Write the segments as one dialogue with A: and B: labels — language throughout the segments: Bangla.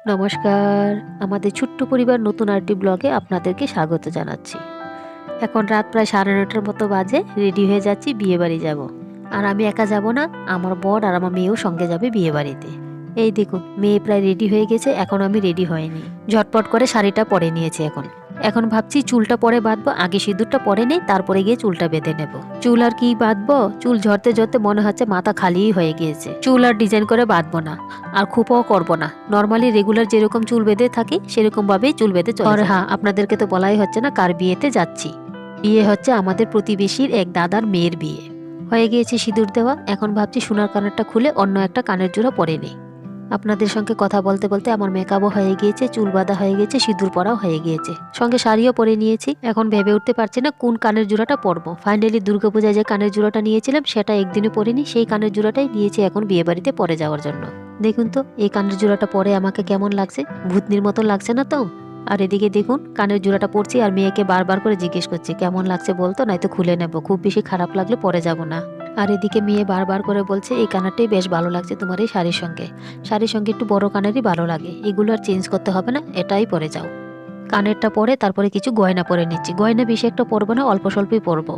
A: নমস্কার, আমাদের ছোট্ট পরিবার নতুন আরেকটি ব্লগে আপনাদেরকে স্বাগত জানাচ্ছি। এখন রাত প্রায় 9:30টার মতো বাজে, রেডি হয়ে যাচ্ছি, বিয়ে বাড়ি যাব। আর আমি একা যাব না, আমার বর আর আমার মেয়েও সঙ্গে যাবে বিয়ে বাড়িতে। এই দেখুন, মেয়ে প্রায় রেডি হয়ে গেছে, এখন আমি রেডি হয়নি। ঝটপট করে শাড়িটা পরে নিয়েছি। এখন ভাবছি চুলটা পরে বাঁধবো, আগে সিঁদুরটা পরে নেই, তারপরে গিয়ে চুলটা বেঁধে নেব। চুল আর কি বাঁধবো, চুল ঝরতে ঝরতে মনে হচ্ছে মাথা খালিই হয়ে গিয়েছে। চুল আর ডিজাইন করে বাঁধবো না, আর খোঁপাও করবো না। নর্মালি রেগুলার যেরকম চুল বেঁধে থাকি সেরকম ভাবেই চুল বেঁধে চলে। আর হ্যাঁ, আপনাদেরকে তো বলাই হচ্ছে না কার বিয়েতে যাচ্ছি। বিয়ে হচ্ছে আমাদের প্রতিবেশীর এক দাদার মেয়ের বিয়ে। হয়ে গিয়েছে সিঁদুর দেওয়া, এখন ভাবছি সোনার কানেরটা খুলে অন্য একটা কানের জোড়া পরে নেই। আপনাদের সঙ্গে কথা বলতে বলতে আমার মেকআপও হয়ে গিয়েছে, চুল বাঁধা হয়ে গেছে, সিঁদুর পরাও হয়ে গিয়েছে, সঙ্গে শাড়িও পরে নিয়েছি। এখন ভেবে উঠতে পারছি না কোন কানের জোড়াটা পরবো। ফাইনালি দুর্গাপূজায় যে কানের জোড়াটা নিয়েছিলাম সেটা একদিনে পরিনি, সেই কানের জোড়াটাই নিয়েছি এখন বিয়ে বাড়িতে পরে যাওয়ার জন্য। দেখুন তো এই কানের জোড়াটা পরে আমাকে কেমন লাগছে, ভূতনির মতো লাগছে না তো? আর এদিকে দেখুন কানের জোড়াটা পরছি আর মেয়েকে বারবার করে জিজ্ঞেস করছি কেমন লাগছে বলতো, নয়তো খুলে নেবো, খুব বেশি খারাপ লাগলে পরে যাব না। আর এদিকে মেয়ে বারবার করে বলছে এই কানেরটাই বেশ ভালো লাগছে তোমার এই শাড়ির সঙ্গে। শাড়ির সঙ্গে একটু বড় কানেরই ভালো লাগে, এগুলো আর চেঞ্জ করতে হবে না, এটাই পরে যাও। কানেরটা পরে তারপরে কিছু গয়না পরে নিচ্ছি। গয়না বেশি একটা পরবো না, অল্প স্বল্পই পরবো।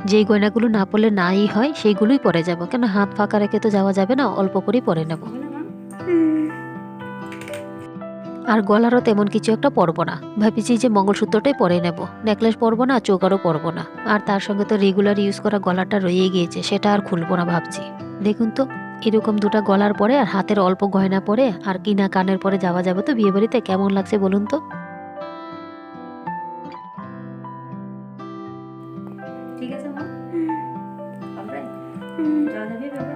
A: যেই গয়নাগুলো না পরলে নাই হয় সেইগুলোই পরে যাব, কেন হাত ফাঁকা রেখে তো যাওয়া যাবে না, অল্প করেই পরে নেব। আর গলারও তেমন কিছু একটা পরবো না, ভাবছি যে মঙ্গলসূত্রটাই পরে নেব, নেকলেস পরবো না, চোকারও পরবো না। আর তার সঙ্গে তো রেগুলার ইউজ করা গলাটা রয়ে গিয়েছে, সেটা আর খুলবো না ভাবছি। দেখুন তো এরকম দুটা গলার পরে আর হাতের অল্প গয়না পরে আর কিনা কানের পরে যাওয়া যাবে তো বিয়ে বাড়িতে, কেমন লাগছে বলুন তো?
B: ঠিক আছে মা, পারবে? যাওয়া যাবে বাবা?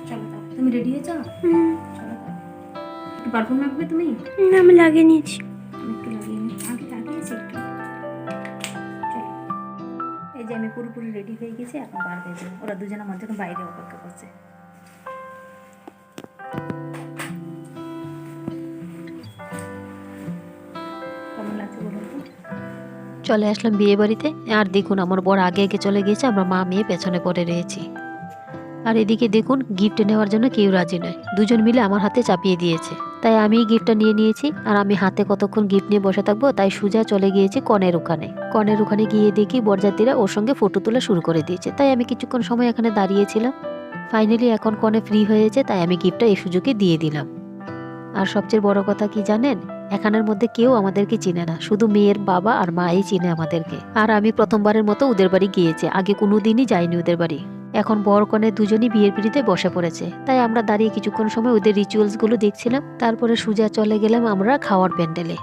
B: চলো তাও। তুমি রেডি হয়েছো? চলো তাও। একটু পারফিউম লাগবে তুমি?
C: না, আমি লাগিয়ে নিয়েছি।
B: আমি একটু লাগিয়ে নিই, আগে লাগিয়েছি একটু। চলো, এই যে আমি পুরোপুরি রেডি হয়ে গেছি, এখন বার হয়ে যাবো। ওরা দুজন আমার জন্য বাইরে অপেক্ষা করছে। কেমন লাগছে বলুন তো?
A: চলে আসলাম বিয়ে বাড়িতে। আর দেখুন আমার বর আগে আগে চলে গিয়েছে, আমরা মা মেয়ে পেছনে পড়ে রয়েছি। আর এদিকে দেখুন গিফট নেওয়ার জন্য কেউ রাজি নয়, দুজন মিলে আমার হাতে চাপিয়ে দিয়েছে। তাই আমি গিফটটা নিয়ে নিয়েছি। আর আমি হাতে কতক্ষণ গিফট নিয়ে বসে থাকবো, তাই সুজা চলে গিয়েছি কনের ওখানে। কনের ওখানে গিয়ে দেখি বরযাত্রীরা ওর সঙ্গে ফটো তোলা শুরু করে দিয়েছে, তাই আমি কিছুক্ষণ সময় এখানে দাঁড়িয়েছিলাম। ফাইনালি এখন কনে ফ্রি হয়েছে, তাই আমি গিফটটা এই সুযোগে দিয়ে দিলাম। আর সবচেয়ে বড় কথা কি জানেন, এখানের মধ্যে কেউ আমাদেরকে চিনে না, শুধু মেয়ের বাবা আর মাই চিনে আমাদেরকে। আর আমি প্রথমবারের মতো ওদের বাড়ি গিয়েছি, আগে কোনোদিনই যাইনি ওদের বাড়ি। এখন বর কনে দুজনই বিয়ের পিড়িতে বসে পড়েছে, তাই আমরা দাঁড়িয়ে কিছুক্ষণ সময় ওদের রিচুয়ালস গুলো দেখছিলাম। তারপরে সুজা চলে গেলাম আমরা খাওয়ার প্যান্ডেলে।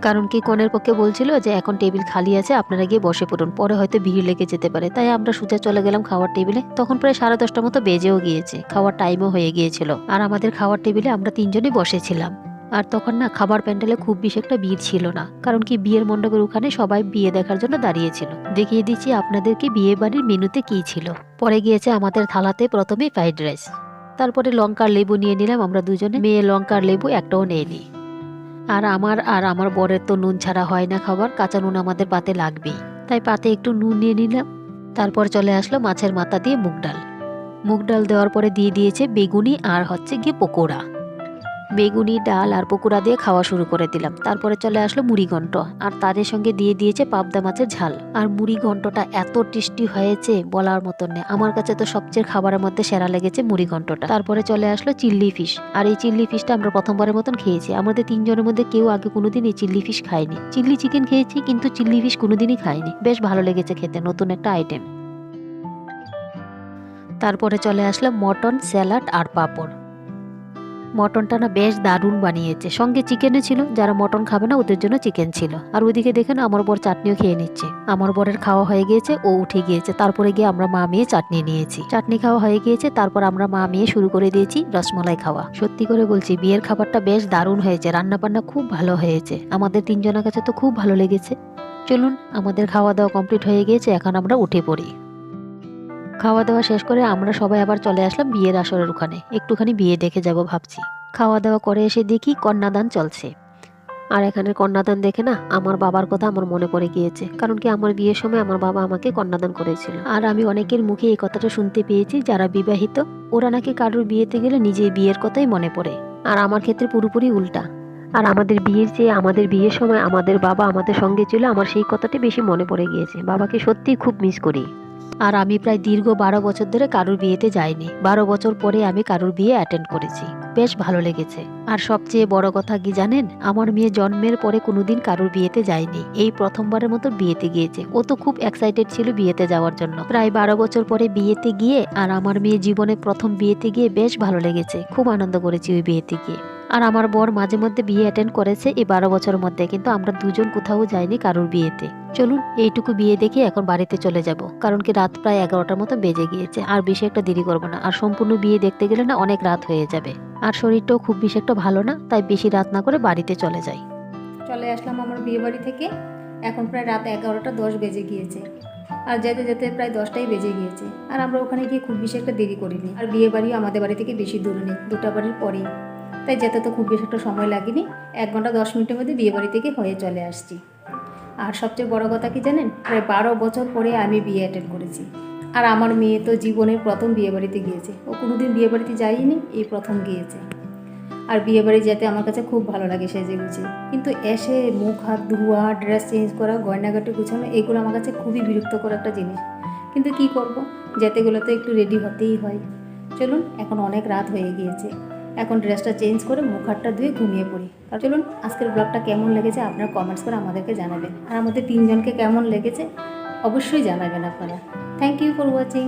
A: কারণ কি কনের পক্ষে বলছিল যে এখন টেবিল খালি আছে, আপনারা গিয়ে বসে পড়ুন, পরে হয়তো ভিড় লেগে যেতে পারে। তাই আমরা সোজা চলে গেলাম খাওয়ার টেবিলে। তখন প্রায় 10:30টার মতো বেজেও গিয়েছে, খাওয়ার টাইমও হয়ে গিয়েছিল। আর আমাদের খাওয়ার টেবিলে আমরা তিনজনই বসেছিলাম। আর তখন না খাবার প্যান্ডেলে খুব বেশি একটা ভিড় ছিল না, কারণ কি বিয়ের মণ্ডপের ওখানে সবাই বিয়ে দেখার জন্য দাঁড়িয়েছিল। দেখিয়ে দিচ্ছি আপনাদেরকে বিয়ে বাড়ির মেনুতে কি ছিল। পরে গিয়েছে আমাদের থালাতে প্রথমে ফ্রাইড রাইস, তারপরে লঙ্কার লেবু নিয়ে নিলাম আমরা দুজনে, মেয়ে লঙ্কার লেবু একটাও নেয়নি। আর আমার বরের তো নুন ছাড়া হয় না খাবার, কাঁচা নুন আমাদের পাতে লাগবেই, তাই পাতে একটু নুন নিয়ে নিলাম। তারপর চলে আসলো মাছের মাথা দিয়ে মুগ ডাল। মুগ ডাল দেওয়ার পরে দিয়ে দিয়েছে বেগুনি আর হচ্ছে গিয়ে পকোড়া। বেগুনি ডাল আর পকোড়া দিয়ে খাওয়া শুরু করে দিলাম। তারপরে চলে আসলো মুড়ি ঘন্ট, আর তাদের সঙ্গে দিয়ে দিয়েছে পাবদা মাছের ঝাল। আর মুড়ি ঘন্টটা এত টেস্টি হয়েছে বলার মতন নেই, আমার কাছে তো সবচেয়ে খাবারের মধ্যে সেরা লেগেছে মুড়ি ঘন্টটা। তারপরে চলে আসলো চিল্লি ফিশ, আর এই চিল্লি ফিশটা আমরা প্রথমবারের মতন খেয়েছি। আমাদের তিনজনের মধ্যে কেউ আগে কোনোদিন এই চিল্লি ফিশ খায়নি। চিল্লি চিকেন খেয়েছি কিন্তু চিল্লি ফিশ কোনোদিনই খাইনি, বেশ ভালো লেগেছে খেতে, নতুন একটা আইটেম। তারপরে চলে আসলাম মটন, স্যালাড আর পাঁপড়। মটনটা না বেশ দারুণ বানিয়েছে, সঙ্গে চিকেনও ছিল, যারা মটন খাবে না ওদের জন্য চিকেন ছিল। আর ওইদিকে দেখেন আমার বর চাটনিও খেয়ে নিচ্ছে। আমার বরের খাওয়া হয়ে গিয়েছে, ও উঠে গিয়েছে। তারপরে গিয়ে আমরা মা মেয়ে চাটনি নিয়েছি, চাটনি খাওয়া হয়ে গিয়েছে। তারপর আমরা মা মেয়ে শুরু করে দিয়েছি রসমালাই খাওয়া। সত্যি করে বলছি বিয়ের খাবারটা বেশ দারুণ হয়েছে, রান্না বান্না খুব ভালো হয়েছে, আমাদের তিনজনের কাছে তো খুব ভালো লেগেছে। চলুন, আমাদের খাওয়া দাওয়া কমপ্লিট হয়ে গিয়েছে, এখন আমরা উঠে পড়ি। খাওয়া দাওয়া শেষ করে আমরা সবাই আবার চলে আসলাম বিয়ের আসরের ওখানে, একটুখানি বিয়ে দেখে যাব ভাবছি। খাওয়া দাওয়া করে এসে দেখি কন্যাদান চলছে। আর এখানে কন্যাদান দেখে না আমার বাবার কথা আমার মনে পড়ে গিয়েছে, কারণ কি আমার বিয়ের সময় আমার বাবা আমাকে কন্যাদান করেছিল। আর আমি অনেকের মুখে এই কথাটা শুনতে পেয়েছি যারা বিবাহিত, ওরা নাকি কারোর বিয়েতে গেলে নিজের বিয়ের কথাই মনে পড়ে। আর আমার ক্ষেত্রে পুরোপুরি উল্টা। আর আমাদের বিয়ের চেয়ে আমাদের বিয়ের সময় আমাদের বাবা আমাদের সঙ্গে ছিল, আমার সেই কথাটি বেশি মনে পড়ে গিয়েছে। বাবাকে সত্যিই খুব মিস করি। আর আমি প্রায় দীর্ঘ 12 বছর ধরে কারুর বিয়েতে যাইনি। 12 বছর পরে আমি কারুর বিয়ে অ্যাটেন্ড করেছি। বেশ ভালো লেগেছে। আর সবচেয়ে বড় কথা কি জানেন, আমার মেয়ে জন্মের পরে কোনোদিন কারুর বিয়েতে যায়নি, এই প্রথমবারের মতো বিয়েতে গিয়েছে। ও তো খুব এক্সাইটেড ছিল বিয়েতে যাওয়ার জন্য। প্রায় 12 বছর পরে বিয়েতে গিয়ে, আর আমার মেয়ে জীবনে প্রথম বিয়েতে গিয়ে বেশ ভালো লেগেছে। খুব আনন্দ করেছি ওই বিয়েতে গিয়ে। আর আমার বর মাঝে মধ্যে বিয়ে অ্যাটেন্ড করেছে এই 12 বছরের মধ্যে, কিন্তু আমরা দুজন কোথাও যাইনি কারুর বিয়েতে। চলুন এইটুকু বিয়ে দেখে এখন বাড়িতে চলে যাব, কারণ কি রাত প্রায় 11টার মতো বেজে গিয়েছে। আর বেশি একটা দেরি করবো না, আর সম্পূর্ণ বিয়ে দেখতে গেলে না অনেক রাত হয়ে যাবে। আর শরীরটাও খুব বেশি একটা ভালো না, তাই বেশি রাত না করে বাড়িতে চলে যাই।
B: চলে আসলাম আমার বিয়ে বাড়ি থেকে। এখন প্রায় রাত 11টা 10 বেজে গিয়েছে। আর যেতে যেতে প্রায় 10টাই বেজে গিয়েছে। আর আমরা ওখানে গিয়ে খুব বেশি একটা দেরি করিনি। আর বিয়ে বাড়িও আমাদের বাড়ি থেকে বেশি দূরে নেই, 2টা বাড়ির পরেই। তাই যেতে তো খুব বেশি একটা সময় লাগেনি। 1 ঘন্টা 10 মিনিটের মধ্যে বিয়ে বাড়ি থেকে হয়ে চলে আসছি। আর সবচেয়ে বড় কথা কি জানেন, প্রায় 12 বছর পরে আমি বিয়ে অ্যাটেন্ড করেছি। আর আমার মেয়ে তো জীবনের প্রথম বিয়ে বাড়িতে গিয়েছে। ও কোনোদিন বিয়ে বাড়িতে যায়নি, এই প্রথম গিয়েছে। আর বিয়ে বাড়ি যেতে আমার কাছে খুব ভালো লাগে সেজে গুছে, কিন্তু এসে মুখ হাত ধোয়া, ড্রেস চেঞ্জ করা, গয়নাগাটি গুছানো, এগুলো আমার কাছে খুবই বিরক্তকর একটা জিনিস। কিন্তু কি করব, যেতে গেলে তো একটু রেডি হতেই হয়। চলুন, এখন অনেক রাত হয়ে গিয়েছে। এখন ড্রেসটা চেঞ্জ করে মুখ হাতটা ধুয়ে ঘুমিয়ে পড়ি। আর চলুন, আজকের ব্লগটা কেমন লেগেছে আপনারা কমেন্টস করে আমাদেরকে জানাবেন। আর আমাদের 3জনকে কেমন লেগেছে অবশ্যই জানাবেন আপনারা। Thank you for watching.